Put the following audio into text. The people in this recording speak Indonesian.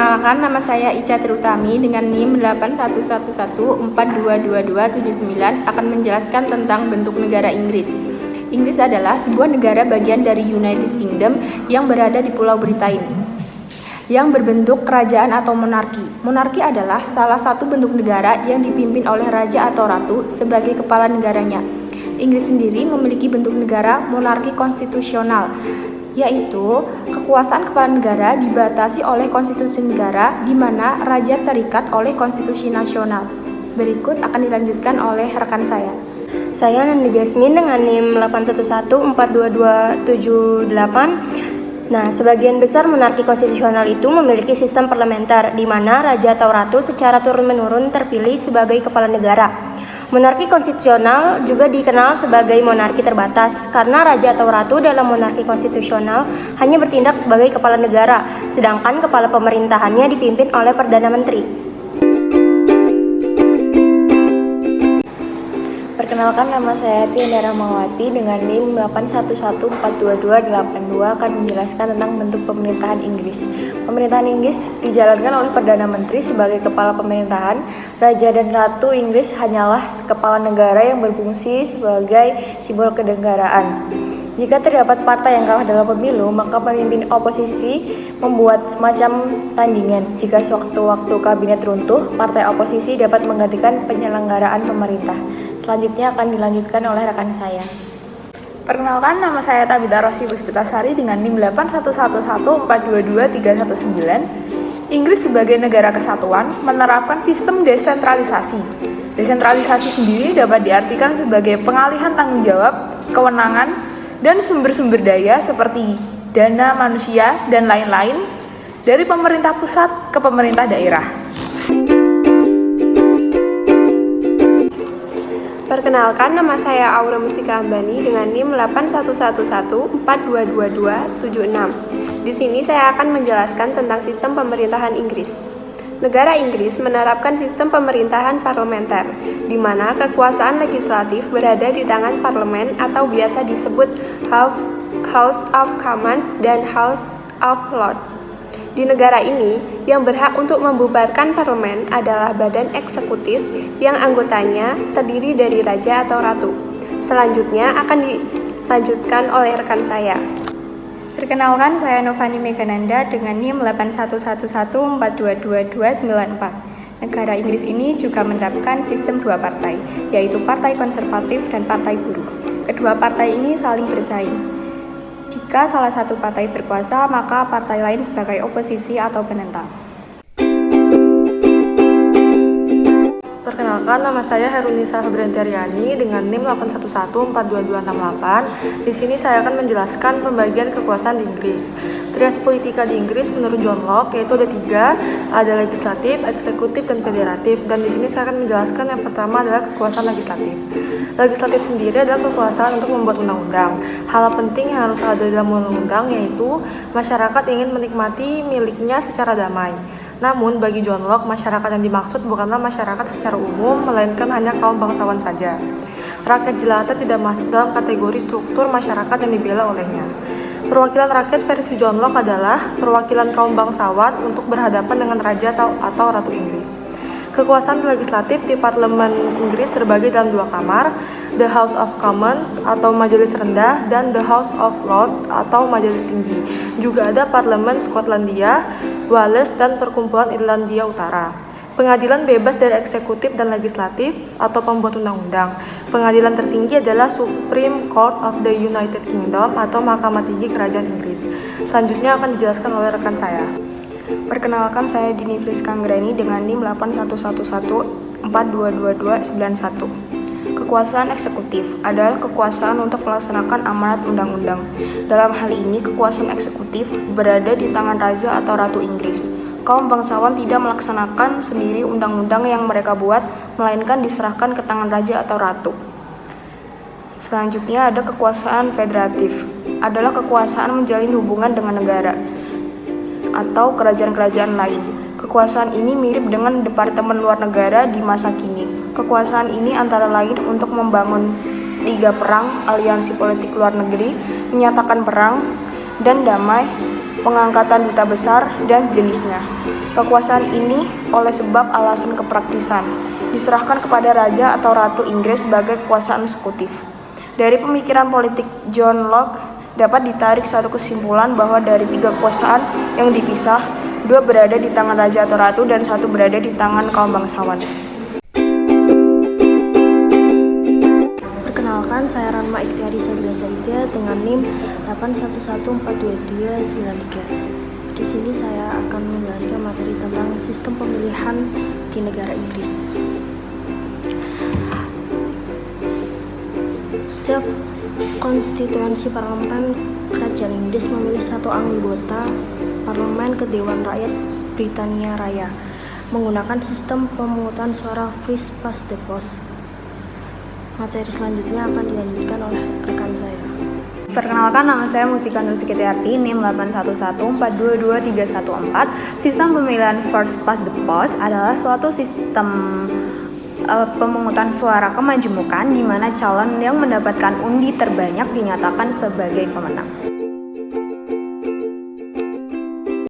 Perkenalkan, nama saya Ica Trutami dengan NIM 8111422279 akan menjelaskan tentang bentuk negara Inggris. Inggris adalah sebuah negara bagian dari United Kingdom yang berada di Pulau Britain, yang berbentuk kerajaan atau monarki. Monarki adalah salah satu bentuk negara yang dipimpin oleh raja atau ratu sebagai kepala negaranya. Inggris sendiri memiliki bentuk negara monarki konstitusional, yaitu kekuasaan kepala negara dibatasi oleh konstitusi negara di mana raja terikat oleh konstitusi nasional. Berikut akan dilanjutkan oleh rekan saya. Saya Nanda Jasmine dengan NIM 8111422278. Nah, sebagian besar monarki konstitusional itu memiliki sistem parlementer di mana raja atau ratu secara turun-menurun terpilih sebagai kepala negara. Monarki konstitusional juga dikenal sebagai monarki terbatas karena raja atau ratu dalam monarki konstitusional hanya bertindak sebagai kepala negara, sedangkan kepala pemerintahannya dipimpin oleh Perdana Menteri. Perkenalkan, nama saya Tiandara Mawati dengan NIM 81142282 akan menjelaskan tentang bentuk pemerintahan Inggris. Pemerintahan Inggris dijalankan oleh Perdana Menteri sebagai kepala pemerintahan. Raja dan Ratu Inggris hanyalah kepala negara yang berfungsi sebagai simbol kenegaraan. Jika terdapat partai yang kalah dalam pemilu, maka pemimpin oposisi membuat semacam tandingan. Jika sewaktu-waktu kabinet runtuh, partai oposisi dapat menggantikan penyelenggaraan pemerintah. Selanjutnya akan dilanjutkan oleh rekan saya. Perkenalkan, nama saya Tabita Rosi Puspitasari dengan NIM 8111422319. Inggris sebagai negara kesatuan menerapkan sistem desentralisasi. Desentralisasi sendiri dapat diartikan sebagai pengalihan tanggung jawab, kewenangan, dan sumber-sumber daya seperti dana, manusia, dan lain-lain dari pemerintah pusat ke pemerintah daerah. Perkenalkan, nama saya Aura Mustika Ambani dengan NIM 8111422276. Di sini saya akan menjelaskan tentang sistem pemerintahan Inggris. Negara Inggris menerapkan sistem pemerintahan parlementer, di mana kekuasaan legislatif berada di tangan parlemen atau biasa disebut House of Commons dan House of Lords. Di negara ini, yang berhak untuk membubarkan parlemen adalah badan eksekutif yang anggotanya terdiri dari raja atau ratu. Selanjutnya akan dilanjutkan oleh rekan saya. Perkenalkan, saya Novani Megananda dengan NIM 8111422294. Negara Inggris ini juga menerapkan sistem dua partai, yaitu Partai Konservatif dan Partai Buruh. Kedua partai ini saling bersaing. Jika salah satu partai berkuasa, maka partai lain sebagai oposisi atau penentang. Perkenalkan, nama saya Herunisa Febriantiariani dengan NIM 81142268. Di sini saya akan menjelaskan pembagian kekuasaan di Inggris. Trias politika di Inggris menurut John Locke yaitu ada tiga, ada legislatif, eksekutif, dan federatif. Dan di sini saya akan menjelaskan yang pertama adalah kekuasaan legislatif. Legislatif sendiri adalah kekuasaan untuk membuat undang-undang. Hal penting yang harus ada dalam undang-undang yaitu masyarakat ingin menikmati miliknya secara damai. Namun bagi John Locke, masyarakat yang dimaksud bukanlah masyarakat secara umum, melainkan hanya kaum bangsawan saja. Rakyat jelata tidak masuk dalam kategori struktur masyarakat yang dibela olehnya. Perwakilan rakyat versi John Locke adalah perwakilan kaum bangsawan untuk berhadapan dengan raja atau ratu Inggris. Kekuasaan legislatif di parlemen Inggris terbagi dalam dua kamar, The House of Commons atau majelis rendah dan The House of Lords atau majelis tinggi. Juga ada parlemen Skotlandia, Wales, dan Perkumpulan Irlandia Utara. Pengadilan bebas dari eksekutif dan legislatif atau pembuat undang-undang. Pengadilan tertinggi adalah Supreme Court of the United Kingdom atau Mahkamah Tinggi Kerajaan Inggris. Selanjutnya akan dijelaskan oleh rekan saya. Perkenalkan, saya Dini Fliskanggrani dengan NIM 8111422291. Kekuasaan eksekutif adalah kekuasaan untuk melaksanakan amanat undang-undang. Dalam hal ini, kekuasaan eksekutif berada di tangan raja atau ratu Inggris. Kaum bangsawan tidak melaksanakan sendiri undang-undang yang mereka buat, melainkan diserahkan ke tangan raja atau ratu. Selanjutnya ada kekuasaan federatif, adalah kekuasaan menjalin hubungan dengan negara atau kerajaan-kerajaan lain. Kekuasaan ini mirip dengan Departemen Luar Negara di masa kini. Kekuasaan ini antara lain untuk membangun liga perang, aliansi politik luar negeri, menyatakan perang dan damai, pengangkatan duta besar, dan jenisnya. Kekuasaan ini oleh sebab alasan kepraktisan diserahkan kepada Raja atau Ratu Inggris sebagai kekuasaan eksekutif. Dari pemikiran politik John Locke dapat ditarik satu kesimpulan bahwa dari 3 kekuasaan yang dipisah, 2 berada di tangan Raja atau Ratu dan 1 berada di tangan kaum bangsawan. Perkenalkan, saya Ranma Ikhtiari Sabila Saida dengan NIM 81142293. Di sini saya akan menjelaskan materi tentang sistem pemilihan di negara Inggris. Setiap konstituensi parlemen kerajaan Inggris memilih 1 anggota parlemen ke Dewan Rakyat Britania Raya menggunakan sistem pemungutan suara first past the post. Materi selanjutnya akan dilanjutkan oleh rekan saya. Perkenalkan, nama saya Mustika Nur Sikitiarti, NIM 8114222314. Sistem pemilihan first past the post adalah suatu sistem pemungutan suara kemajemukan di mana calon yang mendapatkan undi terbanyak dinyatakan sebagai pemenang.